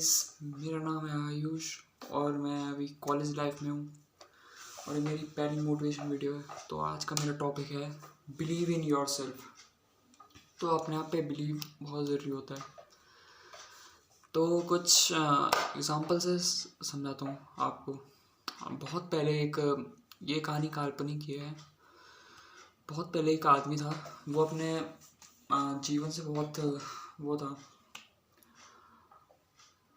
Guys, मेरा नाम है आयुष और मैं अभी कॉलेज लाइफ में हूँ और ये मेरी पहली मोटिवेशन वीडियो है। तो आज का मेरा टॉपिक है बिलीव इन योर सेल्फ। तो अपने आप पे बिलीव बहुत ज़रूरी होता है। तो कुछ एग्जांपल से समझाता हूँ आपको। बहुत पहले ये कहानी काल्पनिक ही है। बहुत पहले एक आदमी था, वो अपने जीवन से बहुत वो था,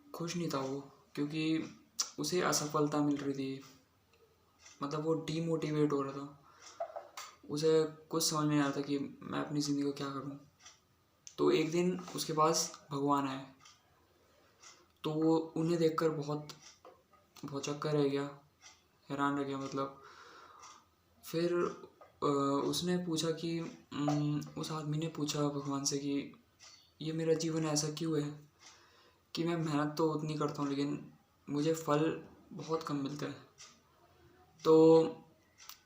खुश नहीं था वो, क्योंकि उसे असफलता मिल रही थी। मतलब वो डीमोटिवेट हो रहा था। उसे कुछ समझ में नहीं आ रहा था कि मैं अपनी ज़िंदगी को क्या करूं। तो एक दिन उसके पास भगवान आए, तो वो उन्हें देखकर बहुत चक्कर रह गया, हैरान रह गया। मतलब फिर उसने पूछा कि उस आदमी ने पूछा भगवान से कि ये मेरा जीवन ऐसा क्यों है कि मैं मेहनत तो उतनी करता हूँ लेकिन मुझे फल बहुत कम मिलता है। तो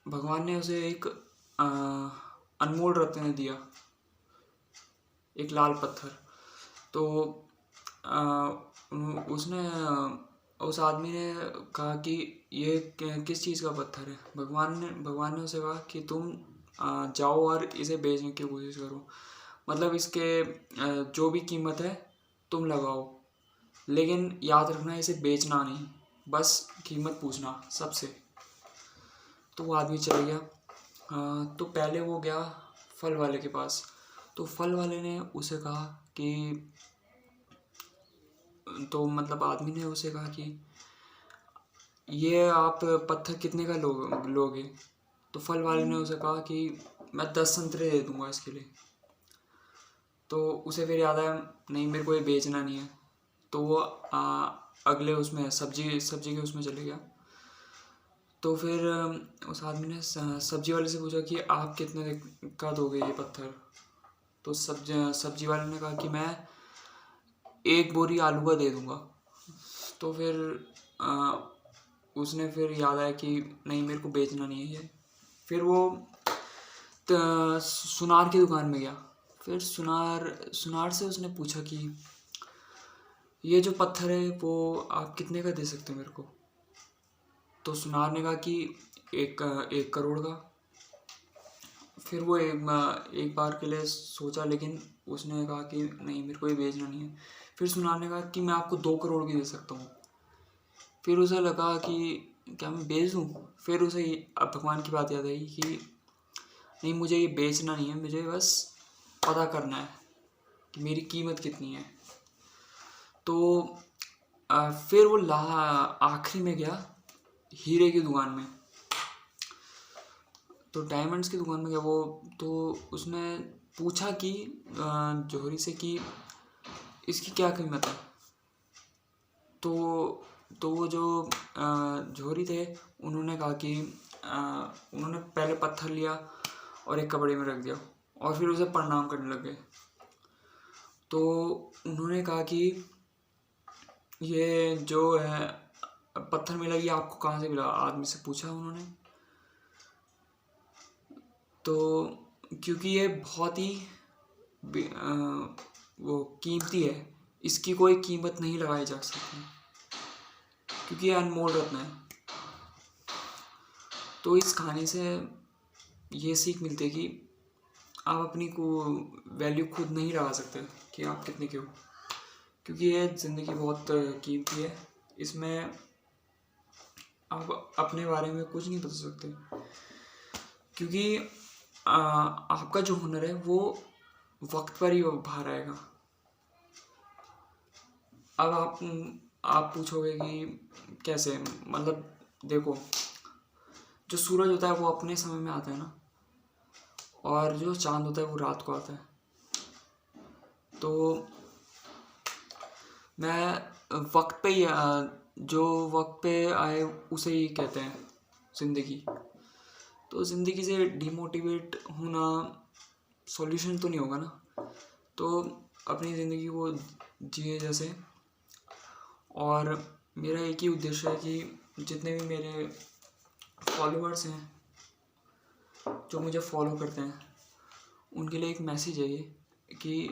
भगवान ने उसे एक अनमोल रत्न दिया, एक लाल पत्थर। तो उसने उस आदमी ने कहा कि ये किस चीज़ का पत्थर है। भगवान ने उसे कहा कि तुम जाओ और इसे बेचने की कोशिश करो। मतलब इसके जो भी कीमत है तुम लगाओ, लेकिन याद रखना इसे बेचना नहीं, बस कीमत पूछना सबसे। तो वो आदमी चला गया। तो पहले वो गया फल वाले के पास। तो फल वाले ने उसे कहा कि मतलब आदमी ने उसे कहा कि ये आप पत्थर कितने का लोगे। तो फल वाले ने उसे कहा कि मैं 10 संतरे दे दूंगा इसके लिए। तो उसे फिर याद आया, नहीं मेरे को ये बेचना नहीं है। तो वो अगले उसमें सब्जी के उसमें चले गया। तो फिर उस आदमी ने सब्जी वाले से पूछा कि आप कितने का दोगे ये पत्थर। तो सब्जी वाले ने कहा कि मैं 1 बोरी आलू का दे दूंगा। तो फिर उसने फिर याद आया कि नहीं मेरे को बेचना नहीं है ये। फिर वो सुनार की दुकान में गया। फिर सुनार से उसने पूछा कि ये जो पत्थर है वो आप कितने का दे सकते हो मेरे को। तो सुनार ने कहा कि 1 करोड़ का। फिर वो एक बार के लिए सोचा, लेकिन उसने कहा कि नहीं मेरे को ये बेचना नहीं है। फिर सुनार ने कहा कि मैं आपको 2 करोड़ की दे सकता हूँ। फिर उसे लगा कि क्या मैं बेच दूँ। फिर उसे अब भगवान की बात याद आई कि नहीं मुझे ये बेचना नहीं है, मुझे बस पता करना है कि मेरी कीमत कितनी है। तो फिर वो आखिरी में गया हीरे की दुकान में। तो डायमंड्स की दुकान में गया वो। तो उसने पूछा कि जौहरी से कि इसकी क्या कीमत है। तो वो जो जौहरी थे उन्होंने कहा कि उन्होंने पहले पत्थर लिया और एक कपड़े में रख दिया और फिर उसे प्रणाम करने लगे। तो उन्होंने कहा कि ये जो है पत्थर मिला, ये आपको कहाँ से मिला, आदमी से पूछा उन्होंने। तो क्योंकि ये बहुत ही वो कीमती है, इसकी कोई कीमत नहीं लगाई जा सकती क्योंकि ये अनमोल रत्न है। तो इस कहानी से ये सीख मिलती है कि आप अपनी को वैल्यू खुद नहीं लगा सकते कि आप कितने के हो, क्योंकि ये ज़िंदगी बहुत कीमती है। इसमें आप अपने बारे में कुछ नहीं बता सकते, क्योंकि आपका जो हुनर है वो वक्त पर ही बाहर आएगा। अब आप पूछोगे कि कैसे। मतलब देखो, जो सूरज होता है वो अपने समय में आता है ना, और जो चांद होता है वो रात को आता है। तो मैं वक्त पे ही जो वक्त पे आए उसे ही कहते हैं ज़िंदगी। तो ज़िंदगी से डिमोटिवेट होना सॉल्यूशन तो नहीं होगा ना। तो अपनी ज़िंदगी को जिए जैसे। और मेरा एक ही उद्देश्य है कि जितने भी मेरे फॉलोअर्स हैं जो मुझे फॉलो करते हैं, उनके लिए एक मैसेज है ये कि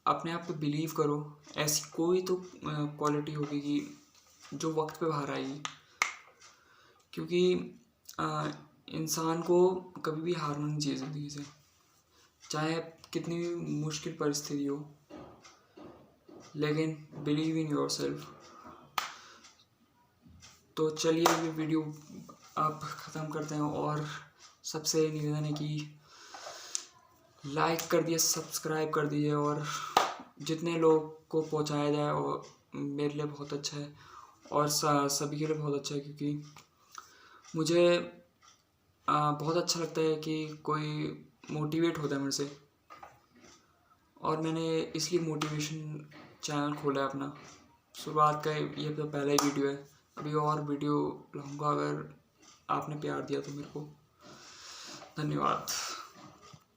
अपने आप पे बिलीव करो। ऐसी कोई तो क्वालिटी होगी कि जो वक्त पे बाहर आएगी, क्योंकि इंसान को कभी भी हारना नहीं चाहिए ज़िंदगी से, चाहे कितनी भी मुश्किल परिस्थिति हो, लेकिन बिलीव इन योर सेल्फ। तो चलिए ये वीडियो अब ख़त्म करते हैं, और सबसे निवेदन है कि लाइक कर दिए, सब्सक्राइब कर दीजिए, और जितने लोग को पहुंचाया जाए और मेरे लिए बहुत अच्छा है, और सभी के लिए बहुत अच्छा है, क्योंकि मुझे बहुत अच्छा लगता है कि कोई मोटिवेट होता है मेरे से, और मैंने इसलिए मोटिवेशन चैनल खोला है अपना। शुरुआत का ये तो पहला ही वीडियो है, अभी और वीडियो लाऊंगा अगर आपने प्यार दिया तो मेरे को। धन्यवाद।